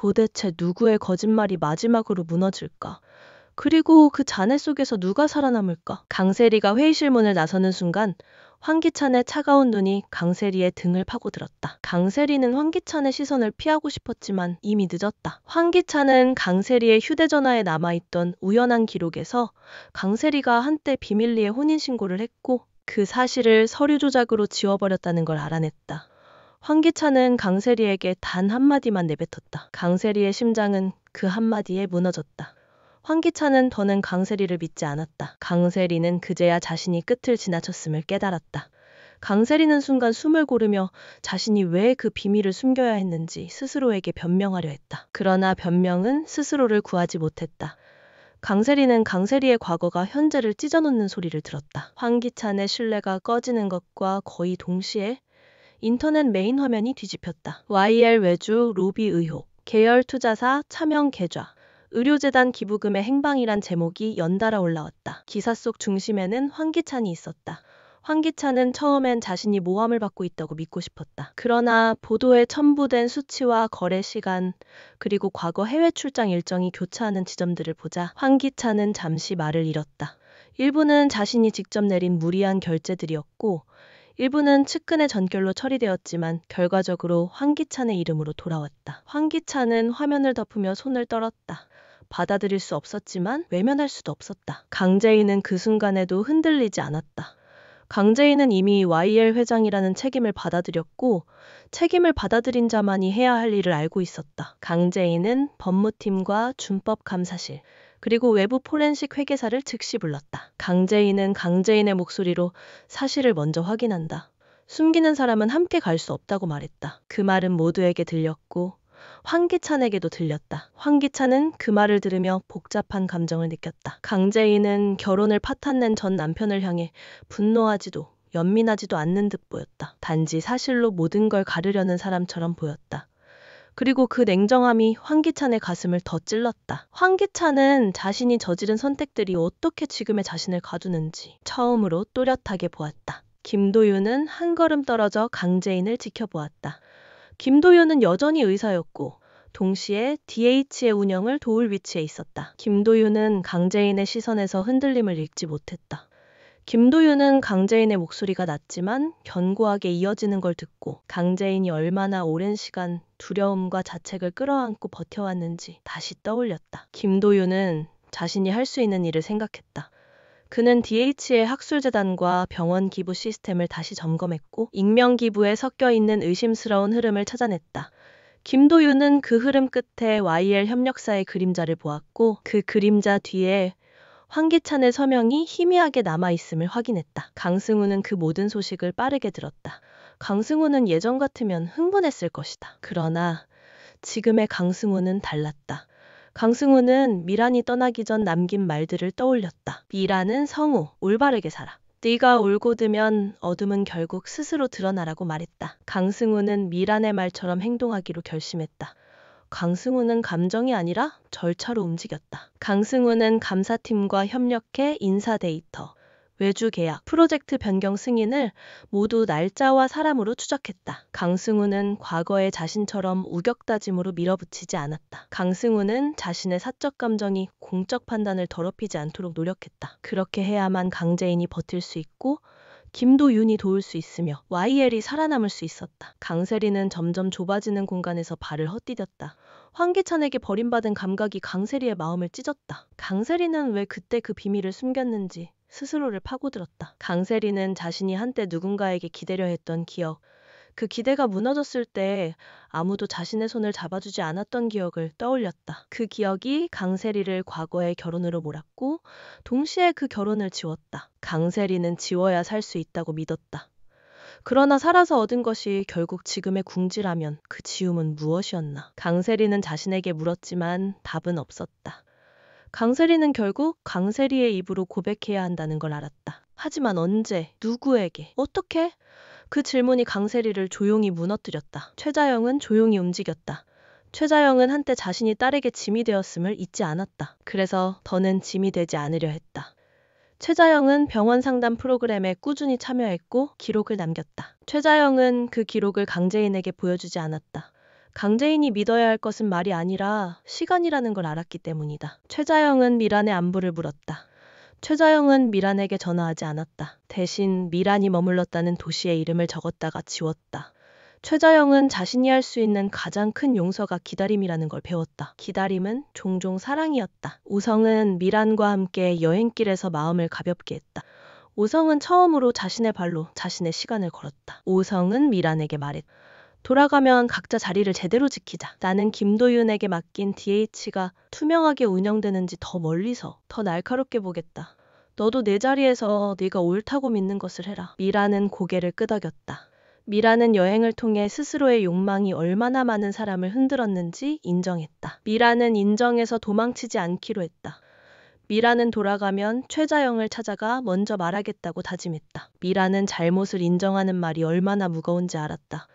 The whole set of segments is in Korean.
도대체 누구의 거짓말이 마지막으로 무너질까? 그리고 그 잔해 속에서 누가 살아남을까? 강세리가 회의실 문을 나서는 순간 황기찬의 차가운 눈이 강세리의 등을 파고들었다. 강세리는 황기찬의 시선을 피하고 싶었지만 이미 늦었다. 황기찬은 강세리의 휴대전화에 남아있던 우연한 기록에서 강세리가 한때 비밀리에 혼인신고를 했고 그 사실을 서류 조작으로 지워버렸다는 걸 알아냈다. 황기찬은 강세리에게 단 한마디만 내뱉었다. 강세리의 심장은 그 한마디에 무너졌다. 황기찬은 더는 강세리를 믿지 않았다. 강세리는 그제야 자신이 끝을 지나쳤음을 깨달았다. 강세리는 순간 숨을 고르며 자신이 왜 그 비밀을 숨겨야 했는지 스스로에게 변명하려 했다. 그러나 변명은 스스로를 구하지 못했다. 강세리는 강세리의 과거가 현재를 찢어놓는 소리를 들었다. 황기찬의 신뢰가 꺼지는 것과 거의 동시에 인터넷 메인 화면이 뒤집혔다. YL 외주 로비 의혹, 계열 투자사 차명 계좌, 의료재단 기부금의 행방이란 제목이 연달아 올라왔다. 기사 속 중심에는 황기찬이 있었다. 황기찬은 처음엔 자신이 모함을 받고 있다고 믿고 싶었다. 그러나 보도에 첨부된 수치와 거래 시간, 그리고 과거 해외 출장 일정이 교차하는 지점들을 보자 황기찬은 잠시 말을 잃었다. 일부는 자신이 직접 내린 무리한 결제들이었고 일부는 측근의 전결로 처리되었지만 결과적으로 황기찬의 이름으로 돌아왔다. 황기찬은 화면을 덮으며 손을 떨었다. 받아들일 수 없었지만 외면할 수도 없었다. 강재인은 그 순간에도 흔들리지 않았다. 강재인은 이미 YL 회장이라는 책임을 받아들였고 책임을 받아들인 자만이 해야 할 일을 알고 있었다. 강재인은 법무팀과 준법감사실 그리고 외부 포렌식 회계사를 즉시 불렀다. 강재인은 강재인의 목소리로 사실을 먼저 확인한다. 숨기는 사람은 함께 갈 수 없다고 말했다. 그 말은 모두에게 들렸고 황기찬에게도 들렸다. 황기찬은 그 말을 들으며 복잡한 감정을 느꼈다. 강재인은 결혼을 파탄낸 전 남편을 향해 분노하지도 연민하지도 않는 듯 보였다. 단지 사실로 모든 걸 가르려는 사람처럼 보였다. 그리고 그 냉정함이 황기찬의 가슴을 더 찔렀다. 황기찬은 자신이 저지른 선택들이 어떻게 지금의 자신을 가두는지 처음으로 또렷하게 보았다. 김도윤은 한 걸음 떨어져 강재인을 지켜보았다. 김도윤은 여전히 의사였고 동시에 DH의 운영을 도울 위치에 있었다. 김도윤은 강재인의 시선에서 흔들림을 읽지 못했다. 김도윤은 강재인의 목소리가 낮지만 견고하게 이어지는 걸 듣고 강재인이 얼마나 오랜 시간 두려움과 자책을 끌어안고 버텨왔는지 다시 떠올렸다. 김도윤은 자신이 할 수 있는 일을 생각했다. 그는 DH의 학술재단과 병원 기부 시스템을 다시 점검했고 익명 기부에 섞여 있는 의심스러운 흐름을 찾아냈다. 김도윤은 그 흐름 끝에 YL 협력사의 그림자를 보았고 그 그림자 뒤에 황기찬의 서명이 희미하게 남아있음을 확인했다. 강승우는 그 모든 소식을 빠르게 들었다. 강승우는 예전 같으면 흥분했을 것이다. 그러나 지금의 강승우는 달랐다. 강승우는 미란이 떠나기 전 남긴 말들을 떠올렸다. 미란은 성우, 올바르게 살아. 네가 울고들면 어둠은 결국 스스로 드러나라고 말했다. 강승우는 미란의 말처럼 행동하기로 결심했다. 강승우는 감정이 아니라 절차로 움직였다. 강승우는 감사팀과 협력해 인사 데이터, 외주 계약, 프로젝트 변경 승인을 모두 날짜와 사람으로 추적했다. 강승우는 과거의 자신처럼 우격다짐으로 밀어붙이지 않았다. 강승우는 자신의 사적 감정이 공적 판단을 더럽히지 않도록 노력했다. 그렇게 해야만 강재인이 버틸 수 있고 김도윤이 도울 수 있으며 YL이 살아남을 수 있었다. 강세리는 점점 좁아지는 공간에서 발을 헛디뎠다. 황기찬에게 버림받은 감각이 강세리의 마음을 찢었다. 강세리는 왜 그때 그 비밀을 숨겼는지 스스로를 파고들었다. 강세리는 자신이 한때 누군가에게 기대려 했던 기억, 그 기대가 무너졌을 때 아무도 자신의 손을 잡아주지 않았던 기억을 떠올렸다. 그 기억이 강세리를 과거의 결혼으로 몰았고 동시에 그 결혼을 지웠다. 강세리는 지워야 살 수 있다고 믿었다. 그러나 살아서 얻은 것이 결국 지금의 궁지라면 그 지움은 무엇이었나? 강세리는 자신에게 물었지만 답은 없었다. 강세리는 결국 강세리의 입으로 고백해야 한다는 걸 알았다. 하지만 언제, 누구에게, 어떻게? 그 질문이 강세리를 조용히 무너뜨렸다. 최자영은 조용히 움직였다. 최자영은 한때 자신이 딸에게 짐이 되었음을 잊지 않았다. 그래서 더는 짐이 되지 않으려 했다. 최자영은 병원 상담 프로그램에 꾸준히 참여했고 기록을 남겼다. 최자영은 그 기록을 강재인에게 보여주지 않았다. 강재인이 믿어야 할 것은 말이 아니라 시간이라는 걸 알았기 때문이다. 최자영은 미란의 안부를 물었다. 최자영은 미란에게 전화하지 않았다. 대신 미란이 머물렀다는 도시의 이름을 적었다가 지웠다. 최자영은 자신이 할 수 있는 가장 큰 용서가 기다림이라는 걸 배웠다. 기다림은 종종 사랑이었다. 오성은 미란과 함께 여행길에서 마음을 가볍게 했다. 오성은 처음으로 자신의 발로 자신의 시간을 걸었다. 오성은 미란에게 말했다. 돌아가면 각자 자리를 제대로 지키자. 나는 김도윤에게 맡긴 DH가 투명하게 운영되는지 더 멀리서 더 날카롭게 보겠다. 너도 내 자리에서 네가 옳다고 믿는 것을 해라. 미란은 고개를 끄덕였다. 미란은 여행을 통해 스스로의 욕망이 얼마나 많은 사람을 흔들었는지 인정했다. 미란은 인정해서 도망치지 않기로 했다. 미란은 돌아가면 최자영을 찾아가 먼저 말하겠다고 다짐했다. 미란은 잘못을 인정하는 말이 얼마나 무거운지 알았다.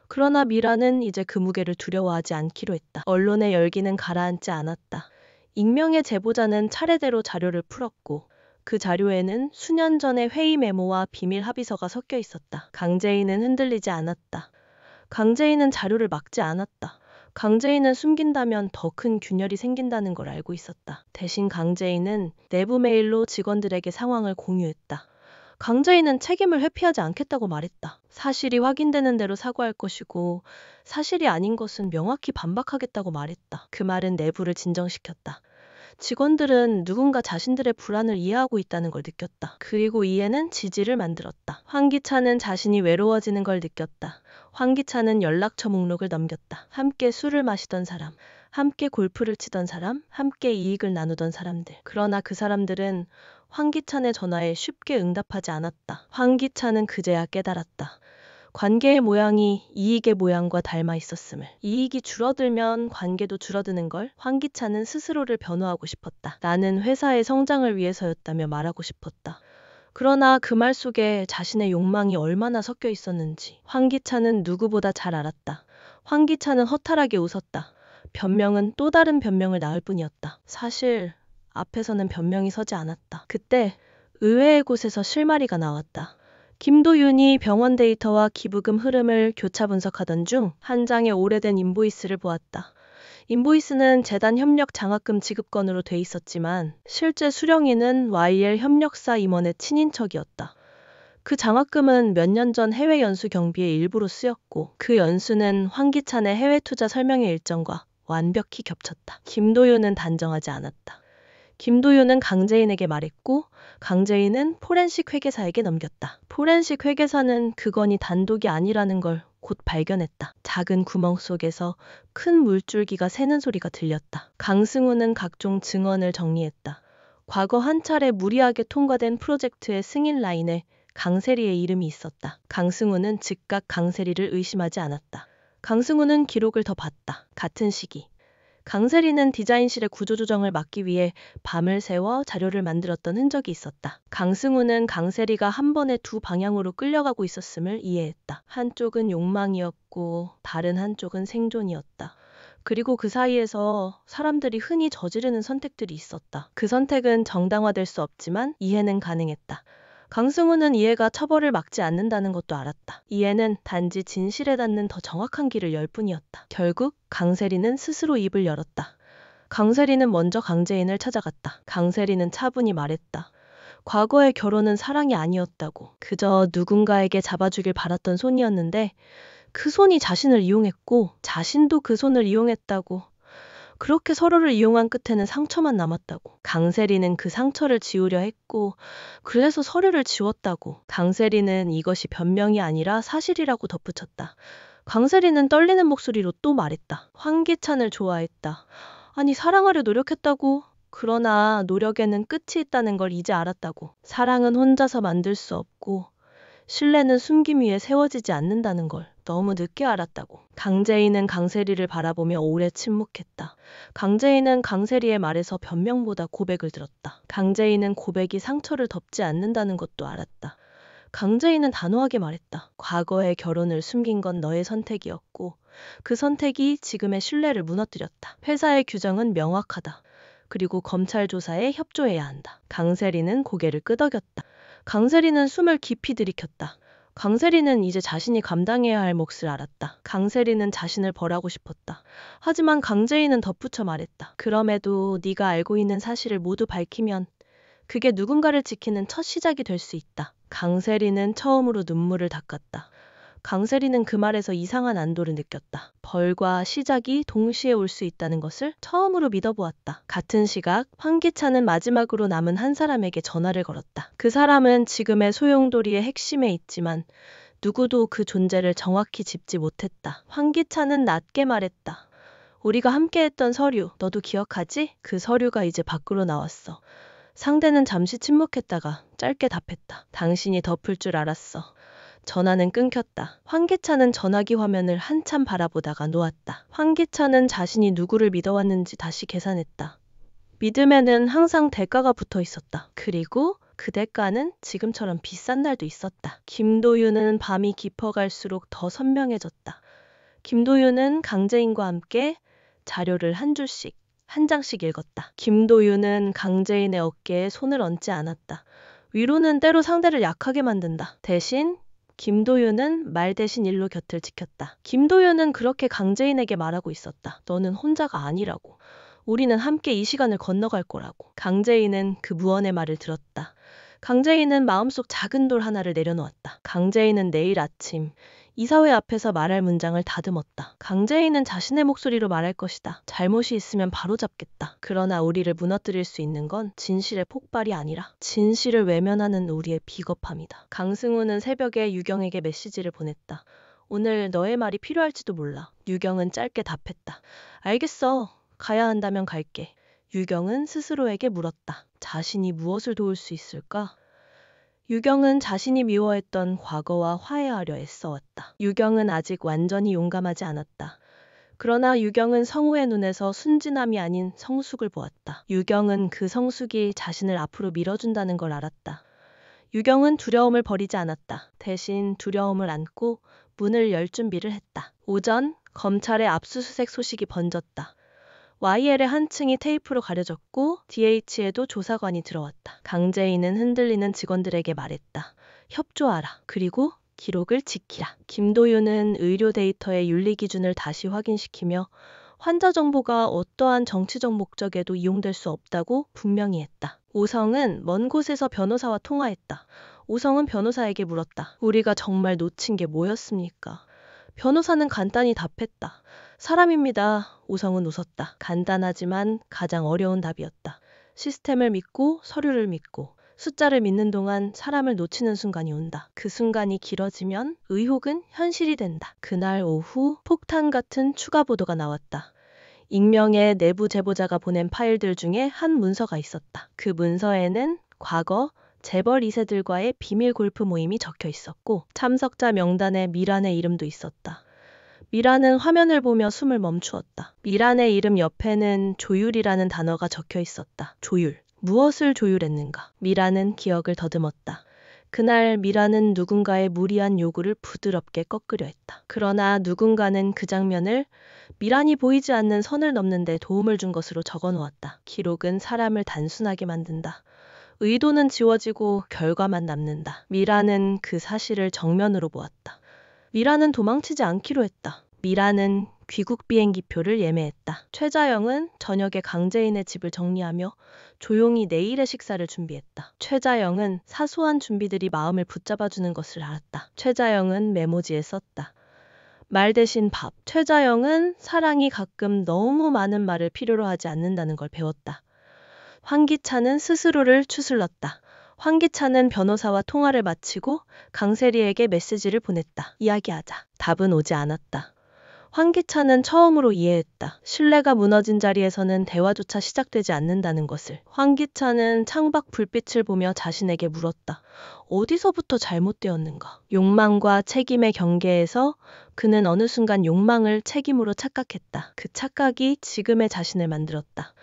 그러나 미란은 이제 그 무게를 두려워하지 않기로 했다. 언론의 열기는 가라앉지 않았다. 익명의 제보자는 차례대로 자료를 풀었고 그 자료에는 수년 전의 회의 메모와 비밀 합의서가 섞여 있었다. 강재인은 흔들리지 않았다. 강재인은 자료를 막지 않았다. 강재인은 숨긴다면 더 큰 균열이 생긴다는 걸 알고 있었다. 대신 강재인은 내부 메일로 직원들에게 상황을 공유했다. 강재인은 책임을 회피하지 않겠다고 말했다. 사실이 확인되는 대로 사과할 것이고 사실이 아닌 것은 명확히 반박하겠다고 말했다. 그 말은 내부를 진정시켰다. 직원들은 누군가 자신들의 불안을 이해하고 있다는 걸 느꼈다. 그리고 이해는 지지를 만들었다. 황기찬은 자신이 외로워지는 걸 느꼈다. 황기찬은 연락처 목록을 넘겼다. 함께 술을 마시던 사람, 함께 골프를 치던 사람, 함께 이익을 나누던 사람들. 그러나 그 사람들은 황기찬의 전화에 쉽게 응답하지 않았다. 황기찬은 그제야 깨달았다. 관계의 모양이 이익의 모양과 닮아 있었음을. 이익이 줄어들면 관계도 줄어드는 걸 황기찬은 스스로를 변호하고 싶었다. 나는 회사의 성장을 위해서였다며 말하고 싶었다. 그러나 그 말 속에 자신의 욕망이 얼마나 섞여 있었는지 황기찬은 누구보다 잘 알았다. 황기찬은 허탈하게 웃었다. 변명은 또 다른 변명을 낳을 뿐이었다. 사실 앞에서는 변명이 서지 않았다. 그때 의외의 곳에서 실마리가 나왔다. 김도윤이 병원 데이터와 기부금 흐름을 교차 분석하던 중 한 장의 오래된 인보이스를 보았다. 인보이스는 재단 협력 장학금 지급건으로 돼 있었지만 실제 수령인은 YL 협력사 임원의 친인척이었다. 그 장학금은 몇 년 전 해외 연수 경비의 일부로 쓰였고 그 연수는 황기찬의 해외 투자 설명회 일정과 완벽히 겹쳤다. 김도윤은 단정하지 않았다. 김도윤은 강재인에게 말했고 강재인은 포렌식 회계사에게 넘겼다. 포렌식 회계사는 그 건이 단독이 아니라는 걸 곧 발견했다. 작은 구멍 속에서 큰 물줄기가 새는 소리가 들렸다. 강승우는 각종 증언을 정리했다. 과거 한 차례 무리하게 통과된 프로젝트의 승인 라인에 강세리의 이름이 있었다. 강승우는 즉각 강세리를 의심하지 않았다. 강승우는 기록을 더 봤다. 같은 시기 강세리는 디자인실의 구조조정을 막기 위해 밤을 새워 자료를 만들었던 흔적이 있었다. 강승우는 강세리가 한 번에 두 방향으로 끌려가고 있었음을 이해했다. 한쪽은 욕망이었고 다른 한쪽은 생존이었다. 그리고 그 사이에서 사람들이 흔히 저지르는 선택들이 있었다. 그 선택은 정당화될 수 없지만 이해는 가능했다. 강승우는 이해가 처벌을 막지 않는다는 것도 알았다. 이해는 단지 진실에 닿는 더 정확한 길을 열 뿐이었다. 결국 강세리는 스스로 입을 열었다. 강세리는 먼저 강재인을 찾아갔다. 강세리는 차분히 말했다. 과거의 결혼은 사랑이 아니었다고. 그저 누군가에게 잡아주길 바랐던 손이었는데 그 손이 자신을 이용했고 자신도 그 손을 이용했다고. 그렇게 서로를 이용한 끝에는 상처만 남았다고. 강세리는 그 상처를 지우려 했고 그래서 서류를 지웠다고. 강세리는 이것이 변명이 아니라 사실이라고 덧붙였다. 강세리는 떨리는 목소리로 또 말했다. 황기찬을 좋아했다. 아니 사랑하려 노력했다고. 그러나 노력에는 끝이 있다는 걸 이제 알았다고. 사랑은 혼자서 만들 수 없고 신뢰는 숨김 위에 세워지지 않는다는 걸 너무 늦게 알았다고. 강재인은 강세리를 바라보며 오래 침묵했다. 강재인은 강세리의 말에서 변명보다 고백을 들었다. 강재인은 고백이 상처를 덮지 않는다는 것도 알았다. 강재인은 단호하게 말했다. 과거의 결혼을 숨긴 건 너의 선택이었고 그 선택이 지금의 신뢰를 무너뜨렸다. 회사의 규정은 명확하다. 그리고 검찰 조사에 협조해야 한다. 강세리는 고개를 끄덕였다. 강세리는 숨을 깊이 들이켰다. 강세리는 이제 자신이 감당해야 할 몫을 알았다. 강세리는 자신을 벌하고 싶었다. 하지만 강재인은 덧붙여 말했다. 그럼에도 네가 알고 있는 사실을 모두 밝히면 그게 누군가를 지키는 첫 시작이 될 수 있다. 강세리는 처음으로 눈물을 닦았다. 강세리는 그 말에서 이상한 안도를 느꼈다. 벌과 시작이 동시에 올 수 있다는 것을 처음으로 믿어보았다. 같은 시각 황기찬은 마지막으로 남은 한 사람에게 전화를 걸었다. 그 사람은 지금의 소용돌이의 핵심에 있지만 누구도 그 존재를 정확히 짚지 못했다. 황기찬은 낮게 말했다. 우리가 함께했던 서류, 너도 기억하지? 그 서류가 이제 밖으로 나왔어. 상대는 잠시 침묵했다가 짧게 답했다. 당신이 덮을 줄 알았어. 전화는 끊겼다. 황기찬은 전화기 화면을 한참 바라보다가 놓았다. 황기찬은 자신이 누구를 믿어왔는지 다시 계산했다. 믿음에는 항상 대가가 붙어 있었다. 그리고 그 대가는 지금처럼 비싼 날도 있었다. 김도윤은 밤이 깊어갈수록 더 선명해졌다. 김도윤은 강재인과 함께 자료를 한 줄씩, 한 장씩 읽었다. 김도윤은 강재인의 어깨에 손을 얹지 않았다. 위로는 때로 상대를 약하게 만든다. 대신 김도윤은 말 대신 일로 곁을 지켰다. 김도윤은 그렇게 강재인에게 말하고 있었다. 너는 혼자가 아니라고. 우리는 함께 이 시간을 건너갈 거라고. 강재인은 그 무언의 말을 들었다. 강재인은 마음속 작은 돌 하나를 내려놓았다. 강재인은 내일 아침 이사회 앞에서 말할 문장을 다듬었다. 강재인은 자신의 목소리로 말할 것이다. 잘못이 있으면 바로잡겠다. 그러나 우리를 무너뜨릴 수 있는 건 진실의 폭발이 아니라 진실을 외면하는 우리의 비겁함이다. 강승우는 새벽에 유경에게 메시지를 보냈다. 오늘 너의 말이 필요할지도 몰라. 유경은 짧게 답했다. 알겠어. 가야 한다면 갈게. 유경은 스스로에게 물었다. 자신이 무엇을 도울 수 있을까? 유경은 자신이 미워했던 과거와 화해하려 애써왔다. 유경은 아직 완전히 용감하지 않았다. 그러나 유경은 성우의 눈에서 순진함이 아닌 성숙을 보았다. 유경은 그 성숙이 자신을 앞으로 밀어준다는 걸 알았다. 유경은 두려움을 버리지 않았다. 대신 두려움을 안고 문을 열 준비를 했다. 오전 검찰의 압수수색 소식이 번졌다. YL의 한 층이 테이프로 가려졌고 DH에도 조사관이 들어왔다. 강재인은 흔들리는 직원들에게 말했다. 협조하라. 그리고 기록을 지키라. 김도윤은 의료 데이터의 윤리 기준을 다시 확인시키며 환자 정보가 어떠한 정치적 목적에도 이용될 수 없다고 분명히 했다. 오성은 먼 곳에서 변호사와 통화했다. 오성은 변호사에게 물었다. 우리가 정말 놓친 게 뭐였습니까? 변호사는 간단히 답했다. 사람입니다. 오성은 웃었다. 간단하지만 가장 어려운 답이었다. 시스템을 믿고 서류를 믿고 숫자를 믿는 동안 사람을 놓치는 순간이 온다. 그 순간이 길어지면 의혹은 현실이 된다. 그날 오후 폭탄 같은 추가 보도가 나왔다. 익명의 내부 제보자가 보낸 파일들 중에 한 문서가 있었다. 그 문서에는 과거 재벌 2세들과의 비밀 골프 모임이 적혀 있었고 참석자 명단에 미란의 이름도 있었다. 미란은 화면을 보며 숨을 멈추었다. 미란의 이름 옆에는 조율이라는 단어가 적혀 있었다. 조율. 무엇을 조율했는가? 미란은 기억을 더듬었다. 그날 미란은 누군가의 무리한 요구를 부드럽게 꺾으려 했다. 그러나 누군가는 그 장면을 미란이 보이지 않는 선을 넘는 데 도움을 준 것으로 적어놓았다. 기록은 사람을 단순하게 만든다. 의도는 지워지고 결과만 남는다. 미란은 그 사실을 정면으로 보았다. 미란은 도망치지 않기로 했다. 미란은 귀국 비행기표를 예매했다. 최자영은 저녁에 강재인의 집을 정리하며 조용히 내일의 식사를 준비했다. 최자영은 사소한 준비들이 마음을 붙잡아주는 것을 알았다. 최자영은 메모지에 썼다. 말 대신 밥. 최자영은 사랑이 가끔 너무 많은 말을 필요로 하지 않는다는 걸 배웠다. 황기찬은 스스로를 추슬렀다. 황기찬은 변호사와 통화를 마치고 강세리에게 메시지를 보냈다. 이야기하자. 답은 오지 않았다. 황기찬은 처음으로 이해했다. 신뢰가 무너진 자리에서는 대화조차 시작되지 않는다는 것을. 황기찬은 창밖 불빛을 보며 자신에게 물었다. 어디서부터 잘못되었는가? 욕망과 책임의 경계에서 그는 어느 순간 욕망을 책임으로 착각했다. 그 착각이 지금의 자신을 만들었다.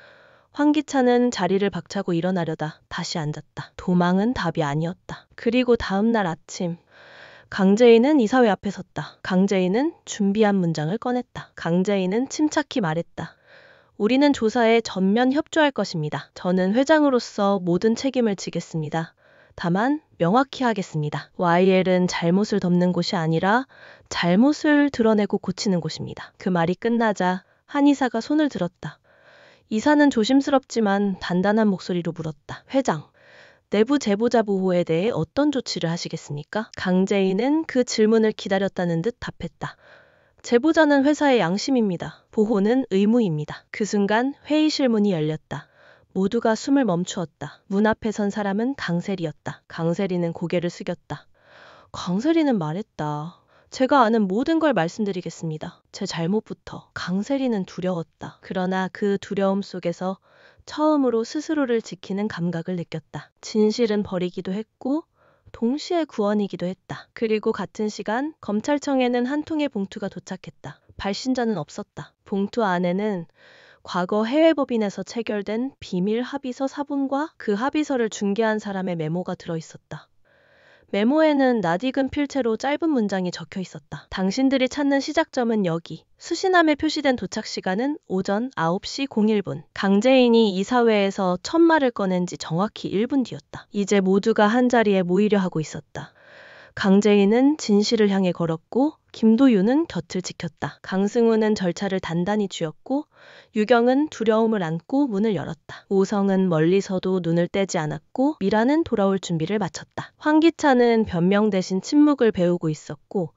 황기찬은 자리를 박차고 일어나려다 다시 앉았다. 도망은 답이 아니었다. 그리고 다음 날 아침 강재인은 이사회 앞에 섰다. 강재인은 준비한 문장을 꺼냈다. 강재인은 침착히 말했다. 우리는 조사에 전면 협조할 것입니다. 저는 회장으로서 모든 책임을 지겠습니다. 다만 명확히 하겠습니다. YL은 잘못을 덮는 곳이 아니라 잘못을 드러내고 고치는 곳입니다. 그 말이 끝나자 한의사가 손을 들었다. 이사는 조심스럽지만 단단한 목소리로 물었다. 회장, 내부 제보자 보호에 대해 어떤 조치를 하시겠습니까? 강재인은 그 질문을 기다렸다는 듯 답했다. 제보자는 회사의 양심입니다. 보호는 의무입니다. 그 순간 회의실 문이 열렸다. 모두가 숨을 멈추었다. 문 앞에 선 사람은 강세리였다. 강세리는 고개를 숙였다. 강세리는 말했다. 제가 아는 모든 걸 말씀드리겠습니다. 제 잘못부터. 강세리는 두려웠다. 그러나 그 두려움 속에서 처음으로 스스로를 지키는 감각을 느꼈다. 진실은 버리기도 했고 동시에 구원이기도 했다. 그리고 같은 시간 검찰청에는 한 통의 봉투가 도착했다. 발신자는 없었다. 봉투 안에는 과거 해외법인에서 체결된 비밀 합의서 사본과 그 합의서를 중개한 사람의 메모가 들어있었다. 메모에는 낯익은 필체로 짧은 문장이 적혀 있었다. 당신들이 찾는 시작점은 여기. 수신함에 표시된 도착 시간은 오전 9시 01분. 강재인이 이사회에서 첫 말을 꺼낸 지 정확히 1분 뒤였다. 이제 모두가 한자리에 모이려 하고 있었다. 강재인은 진실을 향해 걸었고 김도윤은 곁을 지켰다. 강승우는 절차를 단단히 쥐었고 유경은 두려움을 안고 문을 열었다. 오성은 멀리서도 눈을 떼지 않았고 미라는 돌아올 준비를 마쳤다. 황기찬은 변명 대신 침묵을 배우고 있었고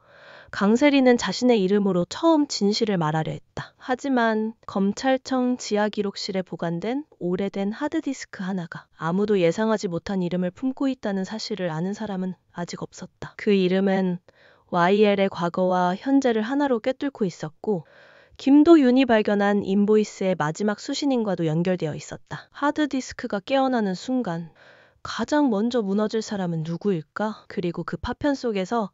강세리는 자신의 이름으로 처음 진실을 말하려 했다. 하지만 검찰청 지하기록실에 보관된 오래된 하드디스크 하나가 아무도 예상하지 못한 이름을 품고 있다는 사실을 아는 사람은 아직 없었다. 그 이름은 YL의 과거와 현재를 하나로 꿰뚫고 있었고 김도윤이 발견한 인보이스의 마지막 수신인과도 연결되어 있었다. 하드디스크가 깨어나는 순간 가장 먼저 무너질 사람은 누구일까? 그리고 그 파편 속에서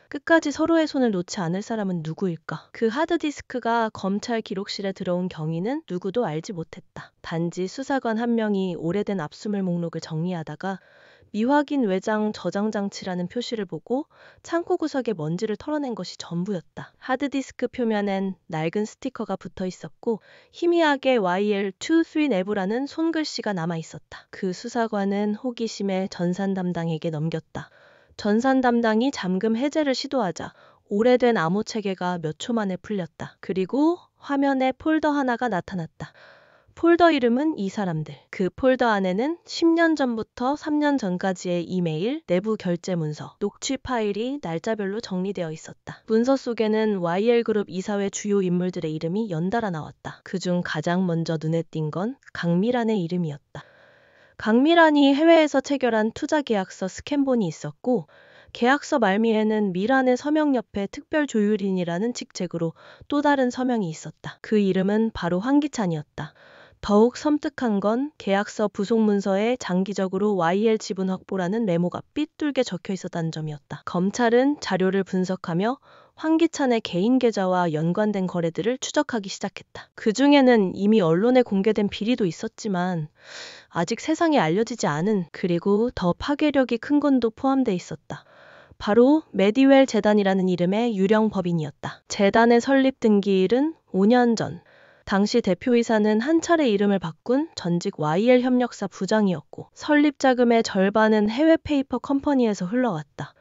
끝까지 서로의 손을 놓지 않을 사람은 누구일까? 그 하드디스크가 검찰 기록실에 들어온 경위는 누구도 알지 못했다. 단지 수사관 한 명이 오래된 압수물 목록을 정리하다가 미확인 외장 저장 장치라는 표시를 보고 창고 구석에 먼지를 털어낸 것이 전부였다. 하드디스크 표면엔 낡은 스티커가 붙어 있었고 희미하게 YL23 내부라는 손글씨가 남아 있었다. 그 수사관은 호기심에 전산 담당에게 넘겼다. 전산 담당이 잠금 해제를 시도하자 오래된 암호 체계가 몇 초 만에 풀렸다. 그리고 화면에 폴더 하나가 나타났다. 폴더 이름은 이 사람들. 그 폴더 안에는 10년 전부터 3년 전까지의 이메일, 내부 결제 문서, 녹취 파일이 날짜별로 정리되어 있었다. 문서 속에는 YL그룹 이사회 주요 인물들의 이름이 연달아 나왔다. 그중 가장 먼저 눈에 띈 건 강미란의 이름이었다. 강미란이 해외에서 체결한 투자계약서 스캔본이 있었고 계약서 말미에는 미란의 서명 옆에 특별조율인이라는 직책으로 또 다른 서명이 있었다. 그 이름은 바로 황기찬이었다. 더욱 섬뜩한 건 계약서 부속 문서에 장기적으로 YL 지분 확보라는 메모가 삐뚤게 적혀 있었다는 점이었다. 검찰은 자료를 분석하며 황기찬의 개인 계좌와 연관된 거래들을 추적하기 시작했다. 그 중에는 이미 언론에 공개된 비리도 있었지만 아직 세상에 알려지지 않은 그리고 더 파괴력이 큰 건도 포함돼 있었다. 바로 메디웰 재단이라는 이름의 유령 법인이었다. 재단의 설립 등기일은 5년 전. 당시 대표이사는 한 차례 이름을 바꾼 전직 YL 협력사 부장이었고 설립 자금의 절반은 해외 페이퍼 컴퍼니에서 흘러왔다.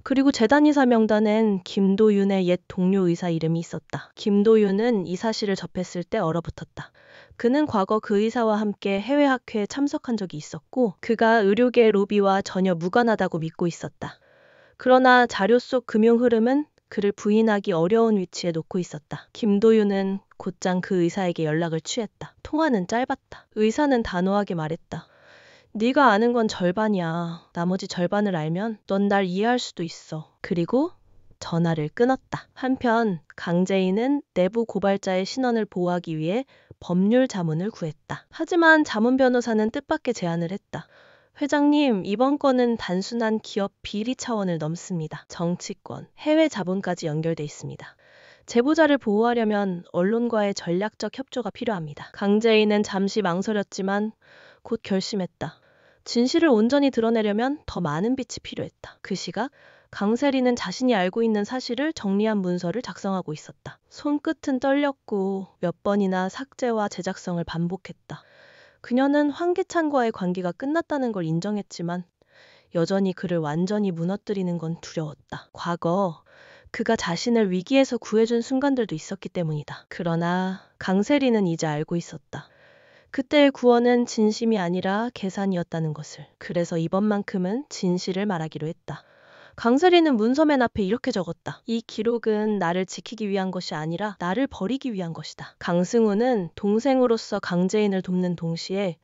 그리고 재단이사 명단엔 김도윤의 옛 동료 의사 이름이 있었다. 김도윤은 이 사실을 접했을 때 얼어붙었다. 그는 과거 그 의사와 함께 해외 학회에 참석한 적이 있었고 그가 의료계 로비와 전혀 무관하다고 믿고 있었다. 그러나 자료 속 금융 흐름은 그를 부인하기 어려운 위치에 놓고 있었다. 김도윤은 곧장 그 의사에게 연락을 취했다. 통화는 짧았다. 의사는 단호하게 말했다. 네가 아는 건 절반이야. 나머지 절반을 알면 넌 날 이해할 수도 있어. 그리고 전화를 끊었다. 한편 강재인은 내부 고발자의 신원을 보호하기 위해 법률 자문을 구했다. 하지만 자문 변호사는 뜻밖의 제안을 했다. 회장님, 이번 건은 단순한 기업 비리 차원을 넘습니다. 정치권, 해외 자본까지 연결돼 있습니다. 제보자를 보호하려면 언론과의 전략적 협조가 필요합니다. 강재인은 잠시 망설였지만 곧 결심했다. 진실을 온전히 드러내려면 더 많은 빛이 필요했다. 그 시각 강세리는 자신이 알고 있는 사실을 정리한 문서를 작성하고 있었다. 손끝은 떨렸고 몇 번이나 삭제와 제작성을 반복했다. 그녀는 황기찬과의 관계가 끝났다는 걸 인정했지만 여전히 그를 완전히 무너뜨리는 건 두려웠다. 과거 그가 자신을 위기에서 구해준 순간들도 있었기 때문이다. 그러나 강세리는 이제 알고 있었다. 그때의 구원은 진심이 아니라 계산이었다는 것을. 그래서 이번만큼은 진실을 말하기로 했다. 강세리는 문서맨 앞에 이렇게 적었다. 이 기록은 나를 지키기 위한 것이 아니라 나를 버리기 위한 것이다. 강승우는 동생으로서 강재인을 돕는 동시에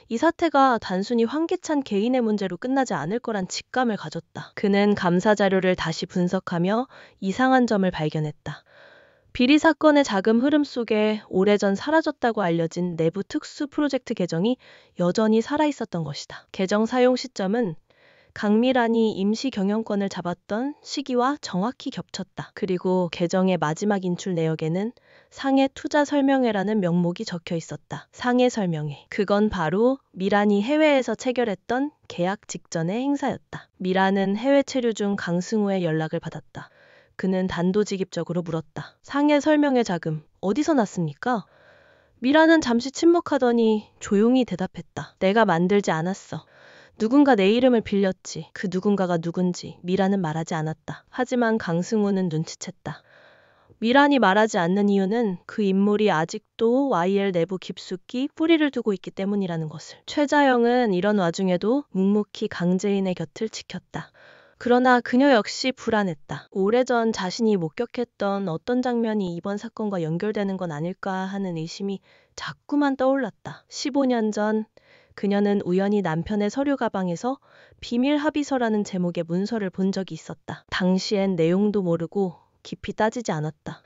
이 사태가 단순히 황기찬 개인의 문제로 끝나지 않을 거란 직감을 가졌다. 그는 감사 자료를 다시 분석하며 이상한 점을 발견했다. 비리 사건의 자금 흐름 속에 오래전 사라졌다고 알려진 내부 특수 프로젝트 계정이 여전히 살아있었던 것이다. 계정 사용 시점은 강미란이 임시 경영권을 잡았던 시기와 정확히 겹쳤다. 그리고 계정의 마지막 인출 내역에는 상해 투자 설명회라는 명목이 적혀 있었다. 상해 설명회. 그건 바로 미란이 해외에서 체결했던 계약 직전의 행사였다. 미란은 해외 체류 중 강승우의 연락을 받았다. 그는 단도직입적으로 물었다. 상해 설명회 자금 어디서 났습니까? 미란은 잠시 침묵하더니 조용히 대답했다. 내가 만들지 않았어. 누군가 내 이름을 빌렸지. 그 누군가가 누군지 미란은 말하지 않았다. 하지만 강승우는 눈치챘다. 미란이 말하지 않는 이유는 그 인물이 아직도 YL 내부 깊숙이 뿌리를 두고 있기 때문이라는 것을. 최자영은 이런 와중에도 묵묵히 강재인의 곁을 지켰다. 그러나 그녀 역시 불안했다. 오래전 자신이 목격했던 어떤 장면이 이번 사건과 연결되는 건 아닐까 하는 의심이 자꾸만 떠올랐다. 15년 전 그녀는 우연히 남편의 서류 가방에서 비밀 합의서라는 제목의 문서를 본 적이 있었다. 당시엔 내용도 모르고 깊이 따지지 않았다.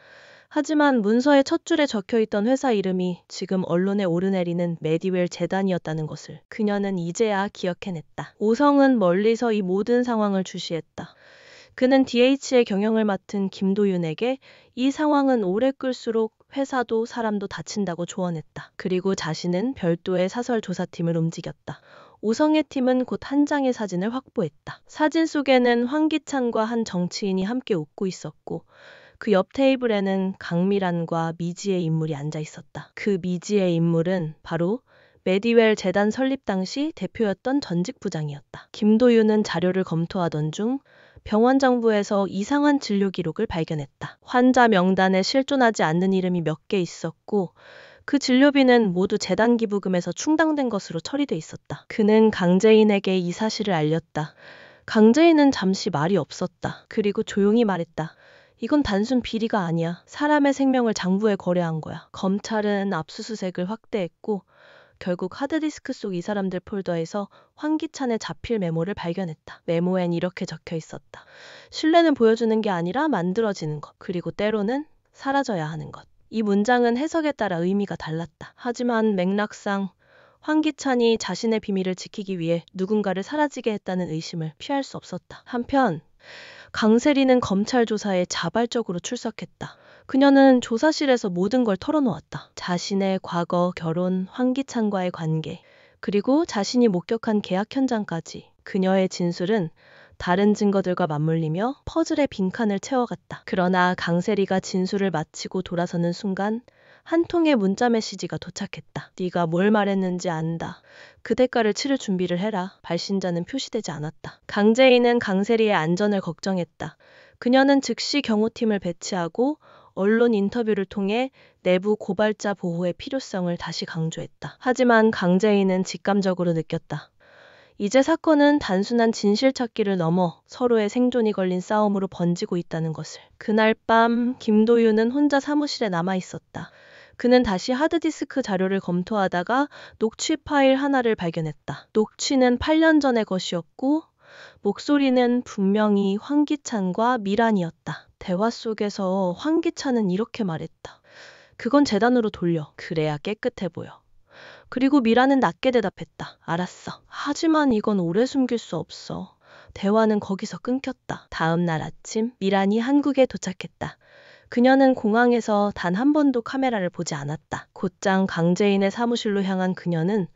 하지만 문서의 첫 줄에 적혀있던 회사 이름이 지금 언론에 오르내리는 메디웰 재단이었다는 것을 그녀는 이제야 기억해냈다. 오성은 멀리서 이 모든 상황을 주시했다. 그는 DH의 경영을 맡은 김도윤에게 이 상황은 오래 끌수록 회사도 사람도 다친다고 조언했다. 그리고 자신은 별도의 사설 조사팀을 움직였다. 오성의 팀은 곧 한 장의 사진을 확보했다. 사진 속에는 황기찬과 한 정치인이 함께 웃고 있었고 그 옆 테이블에는 강미란과 미지의 인물이 앉아 있었다. 그 미지의 인물은 바로 메디웰 재단 설립 당시 대표였던 전직 부장이었다. 김도윤은 자료를 검토하던 중 병원 정부에서 이상한 진료 기록을 발견했다. 환자 명단에 실존하지 않는 이름이 몇 개 있었고 그 진료비는 모두 재단 기부금에서 충당된 것으로 처리돼 있었다. 그는 강재인에게 이 사실을 알렸다. 강재인은 잠시 말이 없었다. 그리고 조용히 말했다. 이건 단순 비리가 아니야. 사람의 생명을 장부에 거래한 거야. 검찰은 압수수색을 확대했고 결국 하드디스크 속 이 사람들 폴더에서 황기찬의 자필 메모를 발견했다. 메모엔 이렇게 적혀 있었다. 신뢰는 보여주는 게 아니라 만들어지는 것. 그리고 때로는 사라져야 하는 것. 이 문장은 해석에 따라 의미가 달랐다. 하지만 맥락상 황기찬이 자신의 비밀을 지키기 위해 누군가를 사라지게 했다는 의심을 피할 수 없었다. 한편 강세리는 검찰 조사에 자발적으로 출석했다. 그녀는 조사실에서 모든 걸 털어놓았다. 자신의 과거, 결혼, 황기찬과의 관계, 그리고 자신이 목격한 계약 현장까지. 그녀의 진술은 다른 증거들과 맞물리며 퍼즐의 빈칸을 채워갔다. 그러나 강세리가 진술을 마치고 돌아서는 순간 한 통의 문자 메시지가 도착했다. 네가 뭘 말했는지 안다. 그 대가를 치를 준비를 해라. 발신자는 표시되지 않았다. 강재인은 강세리의 안전을 걱정했다. 그녀는 즉시 경호팀을 배치하고 언론 인터뷰를 통해 내부 고발자 보호의 필요성을 다시 강조했다. 하지만 강재인은 직감적으로 느꼈다. 이제 사건은 단순한 진실 찾기를 넘어 서로의 생존이 걸린 싸움으로 번지고 있다는 것을. 그날 밤 김도윤은 혼자 사무실에 남아 있었다. 그는 다시 하드디스크 자료를 검토하다가 녹취 파일 하나를 발견했다. 녹취는 8년 전의 것이었고 목소리는 분명히 황기찬과 미란이었다. 대화 속에서 황기찬은 이렇게 말했다. 그건 재단으로 돌려. 그래야 깨끗해 보여. 그리고 미란은 낮게 대답했다. 알았어. 하지만 이건 오래 숨길 수 없어. 대화는 거기서 끊겼다. 다음 날 아침 미란이 한국에 도착했다. 그녀는 공항에서 단 한 번도 카메라를 보지 않았다. 곧장 강재인의 사무실로 향한 그녀는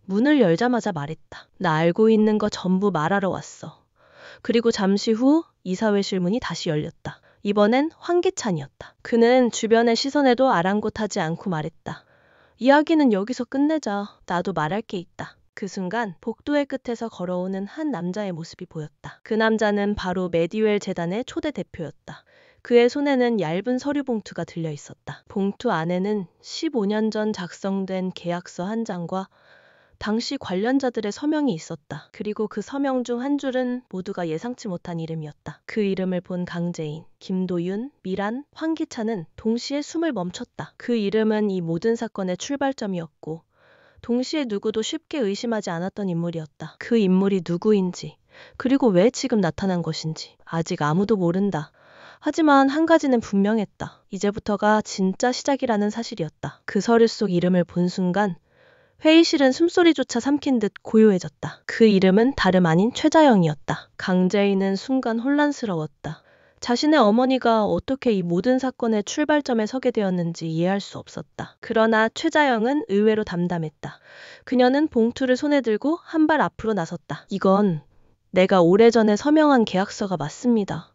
문을 열자마자 말했다. 나 알고 있는 거 전부 말하러 왔어. 그리고 잠시 후 이사회실 문이 다시 열렸다. 이번엔 황기찬이었다. 그는 주변의 시선에도 아랑곳하지 않고 말했다. 이야기는 여기서 끝내자. 나도 말할 게 있다. 그 순간 복도의 끝에서 걸어오는 한 남자의 모습이 보였다. 그 남자는 바로 메디웰 재단의 초대 대표였다. 그의 손에는 얇은 서류 봉투가 들려 있었다. 봉투 안에는 15년 전 작성된 계약서 한 장과 당시 관련자들의 서명이 있었다. 그리고 그 서명 중 한 줄은 모두가 예상치 못한 이름이었다. 그 이름을 본 강재인, 김도윤, 미란, 황기찬은 동시에 숨을 멈췄다. 그 이름은 이 모든 사건의 출발점이었고 동시에 누구도 쉽게 의심하지 않았던 인물이었다. 그 인물이 누구인지, 그리고 왜 지금 나타난 것인지 아직 아무도 모른다. 하지만 한 가지는 분명했다. 이제부터가 진짜 시작이라는 사실이었다. 그 서류 속 이름을 본 순간 회의실은 숨소리조차 삼킨 듯 고요해졌다. 그 이름은 다름 아닌 최자영이었다. 강재인은 순간 혼란스러웠다. 자신의 어머니가 어떻게 이 모든 사건의 출발점에 서게 되었는지 이해할 수 없었다. 그러나 최자영은 의외로 담담했다. 그녀는 봉투를 손에 들고 한 발 앞으로 나섰다. 이건 내가 오래전에 서명한 계약서가 맞습니다.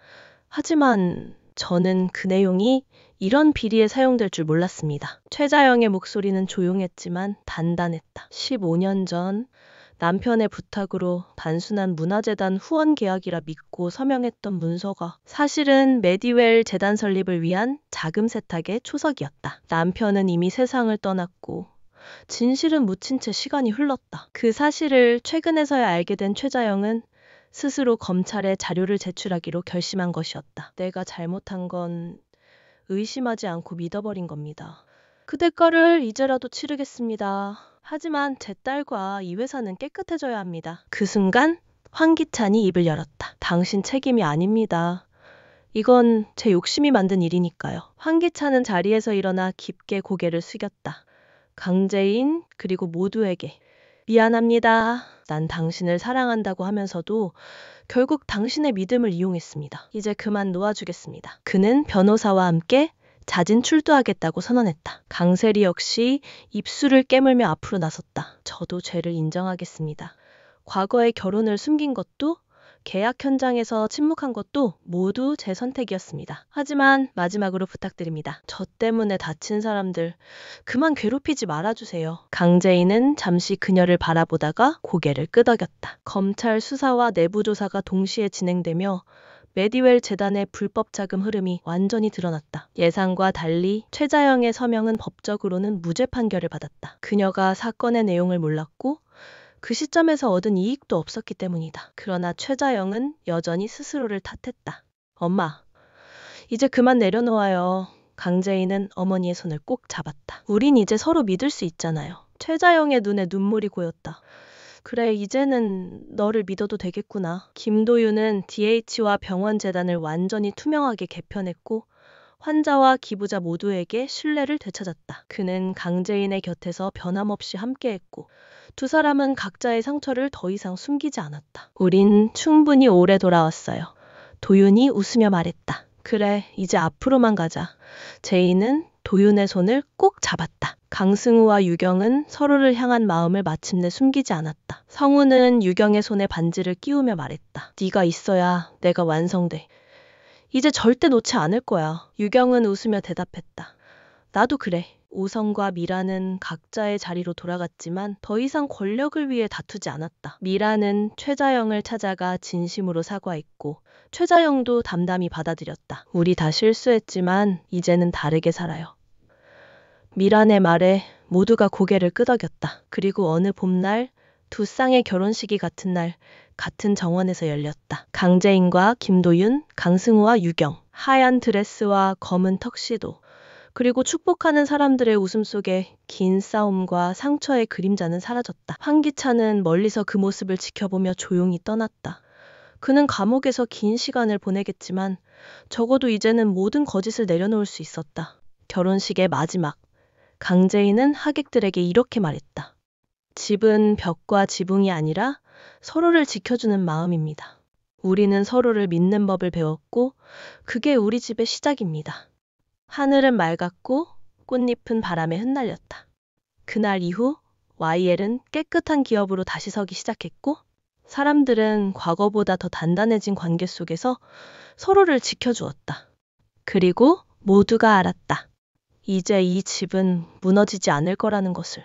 하지만 저는 그 내용이 이런 비리에 사용될 줄 몰랐습니다. 최자영의 목소리는 조용했지만 단단했다. 15년 전 남편의 부탁으로 단순한 문화재단 후원 계약이라 믿고 서명했던 문서가 사실은 메디웰 재단 설립을 위한 자금 세탁의 초석이었다. 남편은 이미 세상을 떠났고 진실은 묻힌 채 시간이 흘렀다. 그 사실을 최근에서야 알게 된 최자영은 스스로 검찰에 자료를 제출하기로 결심한 것이었다. 내가 잘못한 건 의심하지 않고 믿어버린 겁니다. 그 대가를 이제라도 치르겠습니다. 하지만 제 딸과 이 회사는 깨끗해져야 합니다. 그 순간 황기찬이 입을 열었다. 당신 책임이 아닙니다. 이건 제 욕심이 만든 일이니까요. 황기찬은 자리에서 일어나 깊게 고개를 숙였다. 강재인 그리고 모두에게 미안합니다. 난 당신을 사랑한다고 하면서도 결국 당신의 믿음을 이용했습니다. 이제 그만 놓아주겠습니다. 그는 변호사와 함께 자진 출두하겠다고 선언했다. 강세리 역시 입술을 깨물며 앞으로 나섰다. 저도 죄를 인정하겠습니다. 과거의 결혼을 숨긴 것도 계약 현장에서 침묵한 것도 모두 제 선택이었습니다. 하지만 마지막으로 부탁드립니다. 저 때문에 다친 사람들 그만 괴롭히지 말아주세요. 강재인은 잠시 그녀를 바라보다가 고개를 끄덕였다. 검찰 수사와 내부 조사가 동시에 진행되며 메디웰 재단의 불법 자금 흐름이 완전히 드러났다. 예상과 달리 최자영의 서명은 법적으로는 무죄 판결을 받았다. 그녀가 사건의 내용을 몰랐고 그 시점에서 얻은 이익도 없었기 때문이다. 그러나 최자영은 여전히 스스로를 탓했다. 엄마, 이제 그만 내려놓아요. 강재인은 어머니의 손을 꼭 잡았다. 우린 이제 서로 믿을 수 있잖아요. 최자영의 눈에 눈물이 고였다. 그래, 이제는 너를 믿어도 되겠구나. 김도윤은 DH와 병원 재단을 완전히 투명하게 개편했고 환자와 기부자 모두에게 신뢰를 되찾았다. 그는 강재인의 곁에서 변함없이 함께했고 두 사람은 각자의 상처를 더 이상 숨기지 않았다. 우린 충분히 오래 돌아왔어요. 도윤이 웃으며 말했다. 그래, 이제 앞으로만 가자. 제인은 도윤의 손을 꼭 잡았다. 강승우와 유경은 서로를 향한 마음을 마침내 숨기지 않았다. 성우는 유경의 손에 반지를 끼우며 말했다. 네가 있어야 내가 완성돼. 이제 절대 놓지 않을 거야. 유경은 웃으며 대답했다. 나도 그래. 오성과 미라는 각자의 자리로 돌아갔지만 더 이상 권력을 위해 다투지 않았다. 미라는 최자영을 찾아가 진심으로 사과했고 최자영도 담담히 받아들였다. 우리 다 실수했지만 이제는 다르게 살아요. 미란의 말에 모두가 고개를 끄덕였다. 그리고 어느 봄날 두 쌍의 결혼식이 같은 날 같은 정원에서 열렸다. 강재인과 김도윤, 강승우와 유경, 하얀 드레스와 검은 턱시도, 그리고 축복하는 사람들의 웃음 속에 긴 싸움과 상처의 그림자는 사라졌다. 황기찬은 멀리서 그 모습을 지켜보며 조용히 떠났다. 그는 감옥에서 긴 시간을 보내겠지만 적어도 이제는 모든 거짓을 내려놓을 수 있었다. 결혼식의 마지막, 강재인은 하객들에게 이렇게 말했다. 집은 벽과 지붕이 아니라 서로를 지켜주는 마음입니다. 우리는 서로를 믿는 법을 배웠고 그게 우리 집의 시작입니다. 하늘은 맑았고 꽃잎은 바람에 흩날렸다. 그날 이후 YL은 깨끗한 기업으로 다시 서기 시작했고 사람들은 과거보다 더 단단해진 관계 속에서 서로를 지켜주었다. 그리고 모두가 알았다. 이제 이 집은 무너지지 않을 거라는 것을.